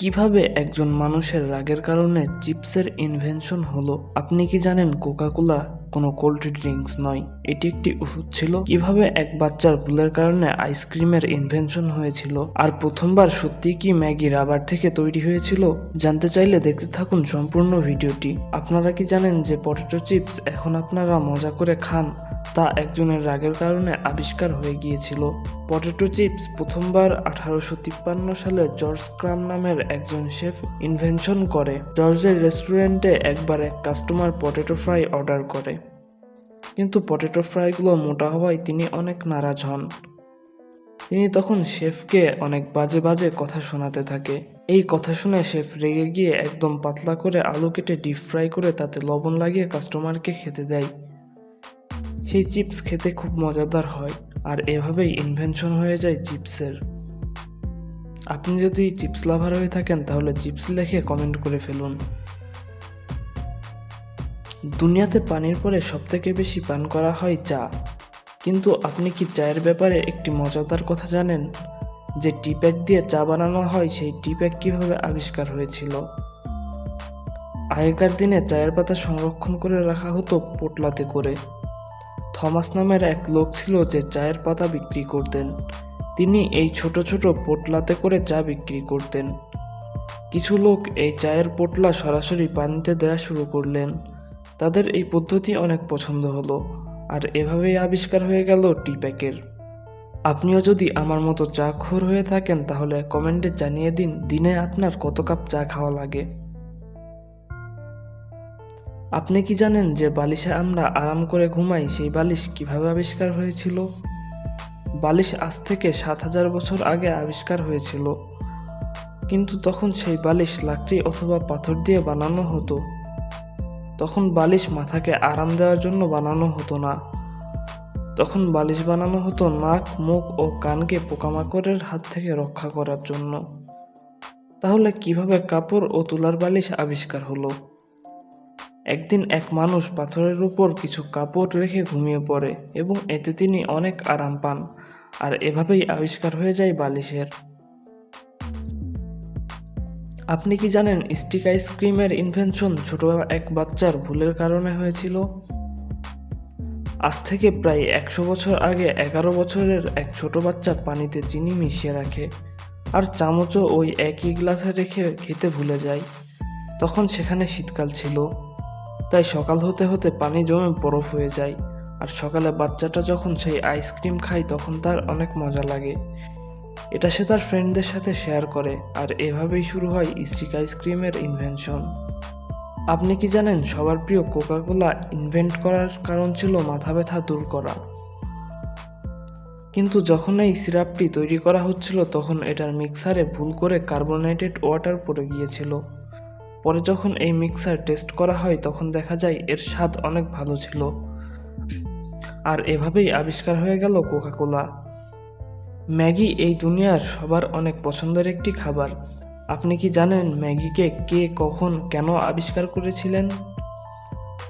কিভাবে একজন মানুষের রাগের কারণে চিপসের ইনভেনশন হলো? আপনি কি জানেন কোকা কোলা কোনো কোল্ড ড্রিঙ্কস নয়, এটি একটি ওষুধ ছিল? কিভাবে এক বাচ্চার ভুলের কারণে আইসক্রিমের ইনভেনশন হয়েছিল? আর প্রথমবার সত্যি কি ম্যাগি রাবার থেকে তৈরি হয়েছিল? জানতে চাইলে দেখতে থাকুন সম্পূর্ণ ভিডিওটি। আপনারা কি জানেন যে পটেটো চিপস এখন আপনারা মজা করে খান, তা একজনের রাগের কারণে আবিষ্কার হয়ে গিয়েছিল? পটেটো চিপস প্রথমবার 1853 সালে জর্জ ক্রাম নামের একজন শেফ ইনভেনশন করে। জর্জের রেস্টুরেন্টে একবার এক কাস্টমার পটেটো ফ্রাই অর্ডার করে, কিন্তু পটেটো ফ্রাইগুলো মোটা হওয়ায় তিনি অনেক নারাজ হন। তিনি তখন শেফকে অনেক বাজে বাজে কথা শোনাতে থাকে। এই কথা শুনে শেফ রেগে গিয়ে একদম পাতলা করে আলু কেটে ডিপ ফ্রাই করে তাতে লবণ লাগিয়ে কাস্টমারকে খেতে দেয়। সেই চিপস খেতে খুব মজাদার হয়, আর এভাবেই ইনভেনশন হয়ে যায় চিপসের। আপনি যদি চিপস লাভার হয়ে থাকেন তাহলে চিপস লিখে কমেন্ট করে ফেলুন। দুনিয়াতে পানির পরে সবথেকে বেশি পান করা হয় চা, কিন্তু আপনি কি চায়ের ব্যাপারে একটি মজাদার কথা জানেন? যে টি ব্যাগ দিয়ে চা বানানো হয় সেই টি ব্যাগ কীভাবে আবিষ্কার হয়েছিল? আগেকার দিনে চায়ের পাতা সংরক্ষণ করে রাখা হতো পোটলাতে করে। থমাস নামের এক লোক ছিল যে চায়ের পাতা বিক্রি করতেন। তিনি এই ছোট ছোট পোটলাতে করে চা বিক্রি করতেন। কিছু লোক এই চায়ের পোটলা সরাসরি পানিতে দেওয়া শুরু করলেন। তাদের এই পদ্ধতি অনেক পছন্দ হলো, আর এভাবেই আবিষ্কার হয়ে গেল টি প্যাকের। আপনিও যদি আমার মতো চা খোর হয়ে থাকেন তাহলে কমেন্টে জানিয়ে দিন দিনে আপনার কত কাপ চা খাওয়া লাগে। আপনি কি জানেন যে বালিশে আমরা আরাম করে ঘুমাই সেই বালিশ কিভাবে আবিষ্কার হয়েছিল? বালিশ আজ থেকে 7000 বছর আগে আবিষ্কার হয়েছিল, কিন্তু তখন সেই বালিশ লাকড়ি অথবা পাথর দিয়ে বানানো হতো। তখন বালিশ মাথাকে আরাম দেওয়ার জন্য বানানো হতো না, তখন বালিশ বানানো হতো নাক, মুখ ও কানকে পোকামাকড়ের হাত থেকে রক্ষা করার জন্য। তাহলে কিভাবে কাপড় ও তুলার বালিশ আবিষ্কার হলো? একদিন এক মানুষ পাথরের উপর কিছু কাপড় রেখে ঘুমিয়ে পড়ে এবং এতে তিনি অনেক আরাম পান, আর এভাবেই আবিষ্কার হয়ে যায় বালিশের। আপনি কি জানেন স্টিক আইসক্রিমের ইনভেনশন ছোট এক বাচ্চার ভুলের কারণে হয়েছিল? আজ থেকে প্রায় 100 বছর আগে 11 বছরের এক ছোট বাচ্চা পানিতে চিনি মিশিয়ে রাখে, আর চামচও ওই একই গ্লাসে রেখে খেতে ভুলে যায়। তখন সেখানে শীতকাল ছিল, তাই সকাল হতে হতে পানি জমে বরফ হয়ে যায়, আর সকালে বাচ্চাটা যখন সেই আইসক্রিম খায় তখন তার অনেক মজা লাগে। এটা সে তার ফ্রেন্ডদের সাথে শেয়ার করে, আর এভাবেই শুরু হয় স্টিক আইসক্রিমের ইনভেনশন। আপনি কি জানেন সবার প্রিয় কোকা কোলা ইনভেন্ট করার কারণ ছিল মাথা ব্যথা দূর করা? কিন্তু যখন এই সিরাপটি তৈরি করা হচ্ছিল তখন এটার মিক্সারে ভুল করে কার্বোনেটেড ওয়াটার পড়ে গিয়েছিল। পরে যখন এই মিক্সার টেস্ট করা হয় তখন দেখা যায় এর স্বাদ অনেক ভালো ছিল, আর এভাবেই আবিষ্কার হয়ে গেল কোকা কোলা। ম্যাগি এই দুনিয়ার সবার অনেক পছন্দের একটি খাবার। আপনি কি জানেন ম্যাগিকে কে, কখন, কেন আবিষ্কার করেছিলেন?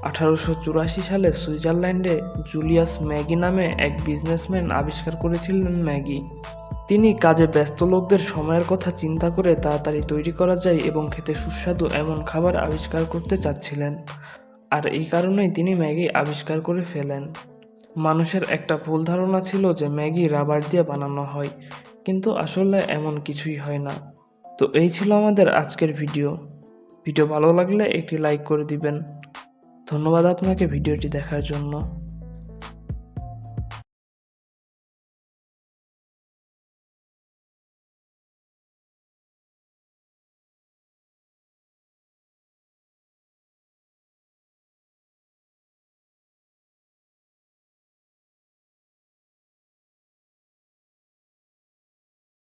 1884 সালে সুইজারল্যান্ডে জুলিয়াস ম্যাগি নামে এক বিজনেসম্যান আবিষ্কার করেছিলেন ম্যাগি। তিনি কাজে ব্যস্ত লোকদের সময়ের কথা চিন্তা করে তাড়াতাড়ি তৈরি করা যায় এবং খেতে সুস্বাদু এমন খাবার আবিষ্কার করতে চাচ্ছিলেন, আর এই কারণেই তিনি ম্যাগি আবিষ্কার করে ফেলেন। মানুষের একটা ভুল ধারণা ছিল যে ম্যাগি রাবার দিয়ে বানানো হয়, কিন্তু আসলে এমন কিছুই হয় না। তো এই ছিল আমাদের আজকের ভিডিও। ভিডিও ভালো লাগলে একটি লাইক করে দিবেন। ধন্যবাদ আপনাকে ভিডিওটি দেখার জন্য।